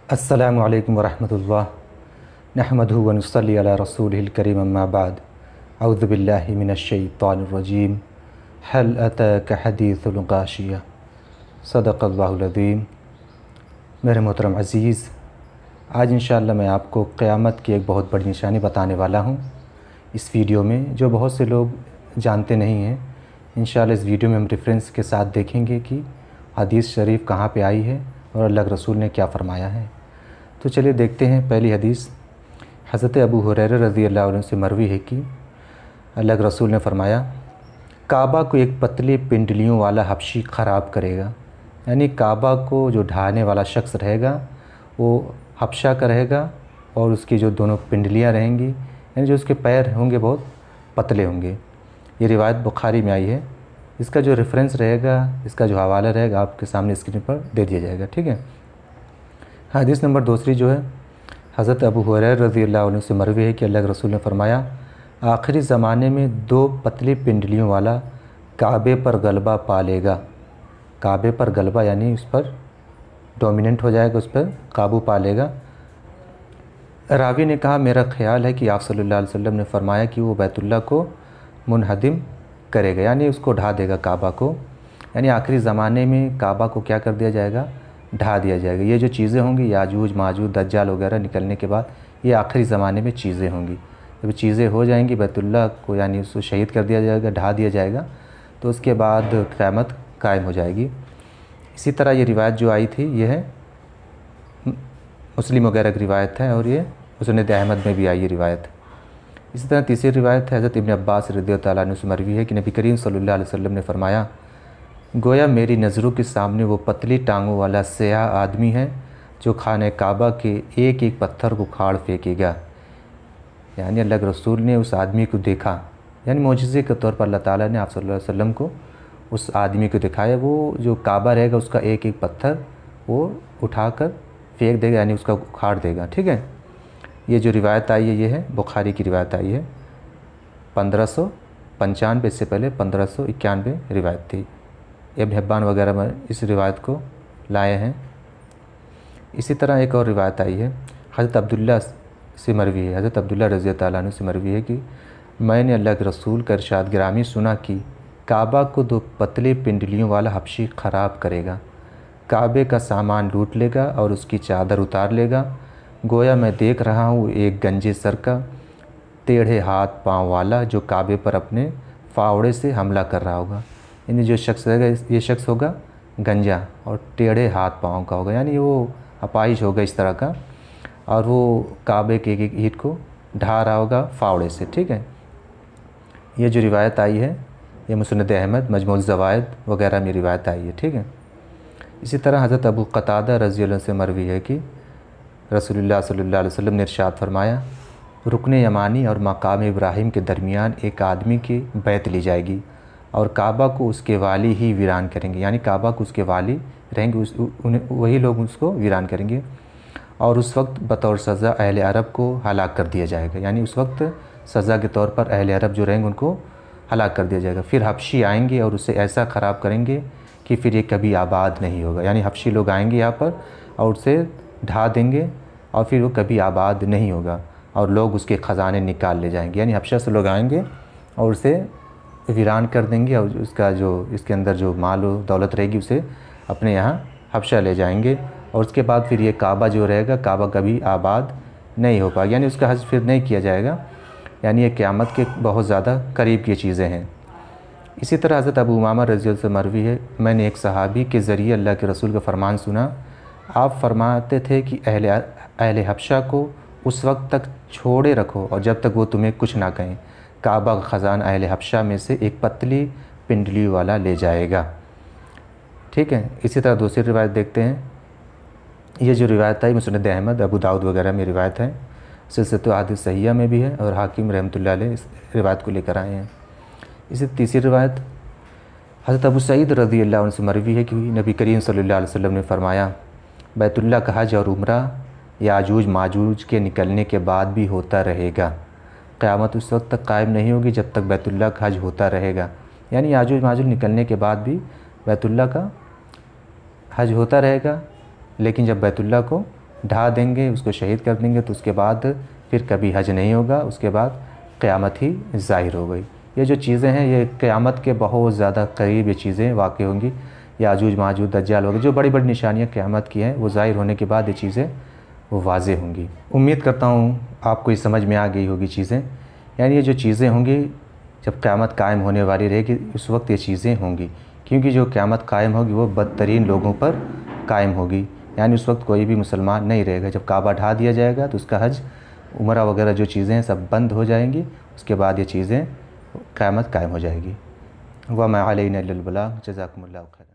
अस्सलामु अलैकुम वरहमतुल्लाह नहमदुहु व नुसल्ली अला रसूलिहिल करीम अम्मा बाद अऊज़ु बिल्लाहि मिनश शैतानिर रजीम हल अताका हदीसुल गाशिया सदक़ल्लाहुल अज़ीम। मेरे मोहतरम अज़ीज़, आज इंशाअल्लाह मैं आपको क़यामत की एक बहुत बड़ी निशानी बताने वाला हूँ इस वीडियो में, जो बहुत से लोग जानते नहीं हैं। इंशाअल्लाह इस वीडियो में हम रेफरेंस के साथ देखेंगे कि हदीस शरीफ कहाँ पे आई है और अल्लाह के रसूल ने क्या फ़रमाया है। तो चलिए देखते हैं। पहली हदीस हज़रत अबू हुरैरा रज़ियल्लाहु अन्हु से मरवी है कि अल्लाह के रसूल ने फ़रमाया, काबा को एक पतली पिंडलियों वाला हबशी ख़राब करेगा। यानी काबा को जो ढहाने वाला शख्स रहेगा वो हबशा का रहेगा और उसकी जो दोनों पिंडलियाँ रहेंगी, यानी जो उसके पैर होंगे बहुत पतले होंगे। ये रिवायत बुखारी में आई है। इसका जो रेफरेंस रहेगा, इसका जो हवाला रहेगा आपके सामने स्क्रीन पर दे दिया जाएगा, ठीक है। हदीस नंबर दूसरी जो है हज़रत अबू हुरैरा रज़ियल्लाहु अन्हु से मरवी है कि अल्लाह के रसूल ने फ़रमाया, आखिरी ज़माने में दो पतली पिंडलियों वाला काबे पर गलबा पा लेगा। काबे पर गलबा यानी उस पर डोमिनेंट हो जाएगा, उस पर काबू पा लेगा। रावी ने कहा, मेरा ख़्याल है कि आप सल्लल्लाहु अलैहि वसल्लम ने फ़रमाया कि वो बैतुल्लाह को मुनहदिम करेगा, यानी उसको ढा देगा काबा को। यानी आखिरी ज़माने में काबा को क्या कर दिया जाएगा, ढा दिया जाएगा। ये जो चीज़ें होंगी, याजूज माजूज दज्जाल वगैरह निकलने के बाद, ये आखिरी ज़माने में चीज़ें होंगी। जब चीज़ें हो जाएंगी, बैतुल्लाह को यानी उसको शहीद कर दिया जाएगा, ढा दिया जाएगा, तो उसके बाद क़यामत कायम हो जाएगी। इसी तरह ये रिवायत जो आई थी, ये है मुस्लिम वगैरह की रिवायत है और ये मुस्नद अहमद में भी आई ये रिवायत। इसी तरह तीसरी रिवायत है हज़रत इब्न अब्बास रज़ियल्लाहु ताला अन्हु से मरवी है कि नबी करीम सल्लल्लाहु अलैहि वसल्लम ने फ़रमाया, गोया मेरी नज़रों के सामने वो पतली टांगों वाला स्याह आदमी है जो खाने काबा के एक एक पत्थर को उखाड़ फेंकेगा। यानी अल्लाह के रसूल ने उस आदमी को देखा, यानी मोजज़े के तौर पर अल्लाह ताला ने आप सल्लल्लाहु अलैहि वसल्लम को उस आदमी को दिखाया। वो जो काबा रहेगा उसका एक एक पत्थर वो उठाकर फेंक देगा, यानी उसका उखाड़ देगा, ठीक है। ये जो रिवायत आई है ये है बुखारी की रिवायत आई है 1595, इससे पहले 1591 रिवायत थी। इब्न हिब्बान वगैरह में इस रिवायत को लाए हैं। इसी तरह एक और रिवायत आई है हज़रत अब्दुल्ला से मरवी है, हज़रत अब्दुल्ला रज़ियल्लाहु अन्हु से मरवी है कि मैंने अल्लाह के रसूल का इरशाद गिरामी सुना कि काबा को दो पतले पिंडलियों वाला हबशी ख़राब करेगा, काबे का सामान लूट लेगा और उसकी चादर उतार लेगा। गोया मैं देख रहा हूँ एक गंजे सर का टेढ़े हाथ पाँव वाला जो काबे पर अपने फावड़े से हमला कर रहा होगा। यानी जो शख्स रहेगा, ये शख्स होगा गंजा और टेढ़े हाथ पाँव का होगा, यानी वो अपाहिज होगा इस तरह का, और वो काबे के एक ईंट को ढा रहा होगा फावड़े से, ठीक है। ये जो रिवायत आई है ये मुस्नद अहमद, मजमूअ ज़वाइद वगैरह में रिवायत आई है, ठीक है। इसी तरह हज़रत अबू क़तादा रज़ियल्लाहु अन्हु से मरवी है कि रसूलुल्लाह सल्लल्लाहु अलैहि वसल्लम ने इरशाद फरमाया, रुकन यमानी और मकाम इब्राहिम के दरमियान एक आदमी की बैत ली जाएगी और काबा को उसके वाली ही वीरान करेंगे। यानी काबा को उसके वाली रहेंगे, वही लोग उसको वीरान करेंगे। और उस वक्त बतौर सज़ा अहले अरब को हलाक कर दिया जाएगा। यानी उस वक्त सज़ा के तौर पर अहले अरब जो रहेंगे उनको हलाक कर दिया जाएगा। फिर हबशी आएंगे और उसे ऐसा ख़राब करेंगे कि फिर ये कभी आबाद नहीं होगा। यानी हबशी लोग आएंगे यहाँ पर और उसे ढा देंगे और फिर वो कभी आबाद नहीं होगा और लोग उसके ख़जाने निकाल ले जाएंगे। यानी हबशा से लोग आएंगे और उसे वीरान कर देंगे और उसका जो इसके अंदर जो माल व दौलत रहेगी उसे अपने यहाँ हबशा ले जाएंगे। और उसके बाद फिर ये काबा जो रहेगा, काबा कभी आबाद नहीं हो पाएगा, यानी उसका हज फिर नहीं किया जाएगा। यानी ये क़यामत के बहुत ज़्यादा करीब की चीज़ें हैं। इसी तरह हज़रत अबू उमामा रज़ियल्लाहु अन्हु से मरवी है, मैंने एक सहाबी के ज़रिए अल्लाह के रसूल का फ़रमान सुना। आप फरमाते थे कि अहले हबशा को उस वक्त तक छोड़े रखो और जब तक वो तुम्हें कुछ ना कहें, काबा का ख़जाना अहले हबशा में से एक पतली पिंडली वाला ले जाएगा, ठीक है। इसी तरह दूसरी रिवायत देखते हैं। ये जो रिवायत है मुस्नद अहमद, अबू दाऊद वगैरह में रिवायत है, सिलसिलतुल अहादीस सहिया में भी है और हाकिम रहमतुल्लाह अलैह इस रिवायत को लेकर आए हैं। इसी तीसरी रिवायत हज़रत अबू सईद रज़ियल्लाहु अन्हु से मरवी है कि नबी करीम सल्लल्लाहु अलैहि वसल्लम ने फ़रमाया, बैतुल्लाह का हज और उम्रा याजूज माजूज के निकलने के बाद भी होता रहेगा। क़यामत उस वक्त तक कायम नहीं होगी जब तक बैतुल्लाह का हज होता रहेगा। यानी याजूज माजूज निकलने के बाद भी बैतुल्लाह का हज होता रहेगा, लेकिन जब बैतुल्लाह को ढा देंगे, उसको शहीद कर देंगे, तो उसके बाद फिर कभी हज नहीं होगा, उसके बाद क़यामत ही ज़ाहिर हो गई। ये जो चीज़ें हैं ये क़यामत के बहुत ज़्यादा करीब ये चीज़ें वाक़ होंगी। याजूज माजूज दज्जाल वगैरह जो बड़ी बड़ी निशानियाँ क़यामत की हैं वो ज़ाहिर होने के बाद ये चीज़ें वो वाज़े होंगी। उम्मीद करता हूँ आपको ये समझ में आ गई होगी चीज़ें। यानी ये जो चीज़ें होंगी जब क़यामत कायम होने वाली रहेगी उस वक्त ये चीज़ें होंगी, क्योंकि जो क़यामत कायम होगी वो बदतरीन लोगों पर कायम होगी। यानी उस वक्त कोई भी मुसलमान नहीं रहेगा। जब काबा ढा दिया जाएगा तो उसका हज उम्रा वगैरह जो चीज़ें हैं सब बंद हो जाएंगी। उसके बाद ये चीज़ें क़यामत कायम हो जाएगी। व मा अलैना इल्लल बलाग। जज़ाकुमुल्लाहु खैर।